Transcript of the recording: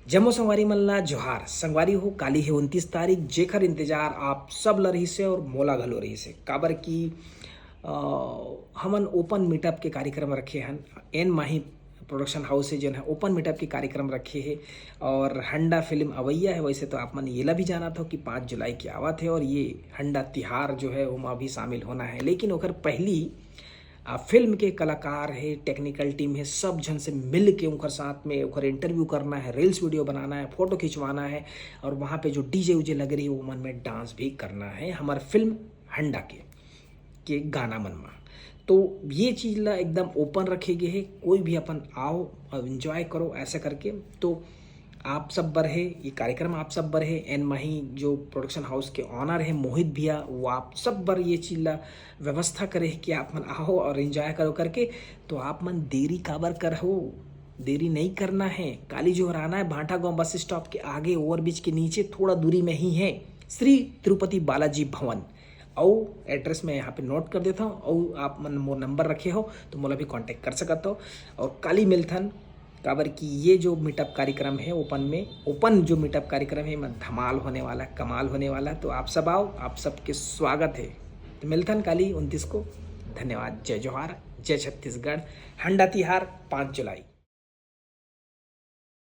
जम्मू संगवारी मल्ला जोहार संगवारी हो काली है 29 तारीख जेखर इंतजार आप सब ल रही से और मोला घलो रही से काबर की हमन ओपन मीटअप के कार्यक्रम रखे हन एन माही प्रोडक्शन हाउस है जो है ओपन मीटअप के कार्यक्रम रखे है और हंडा फिल्म अवैया है। वैसे तो आप मन ये भी जाना था कि 5 जुलाई की आवत है और ये हंडा तिहार जो है वहाँ भी शामिल होना है, लेकिन ओकर पहली फिल्म के कलाकार है, टेक्निकल टीम है, सब जन से मिल के उनकर साथ में उनकर इंटरव्यू करना है, रील्स वीडियो बनाना है, फोटो खिंचवाना है और वहाँ पे जो डीजे उजे लग रही है वो मन में डांस भी करना है हमारे फिल्म हंडा के गाना मन में। तो ये चीज़ ला एकदम ओपन रखे गए है, कोई भी अपन आओ और इन्जॉय करो ऐसा करके। तो आप सब बर है ये कार्यक्रम आप सब बर है एन माही जो प्रोडक्शन हाउस के ऑनर है मोहित भैया वो आप सब बर ये चीज़ ला व्यवस्था करे कि आप मन आओ और एंजॉय करो करके। तो आप मन देरी काबर कर हो, देरी नहीं करना है। काली जो आना है भाटा गांव बस स्टॉप के आगे ओवरब्रिज के नीचे थोड़ा दूरी में ही है श्री तिरुपति बालाजी भवन। और एड्रेस मैं यहाँ पे नोट कर देता हूँ और आप मन मोर नंबर रखे हो तो मोला भी कांटेक्ट कर सकते हो। और काली मिलथन काबर की ये जो मीटअप कार्यक्रम है ओपन जो मीटअप कार्यक्रम है मैं धमाल होने वाला कमाल होने वाला। तो आप सब आओ, आप सबके स्वागत है। तो मिलथन काली 29 को। धन्यवाद। जय जोहार, जय छत्तीसगढ़। हंडा तिहार 5 जुलाई।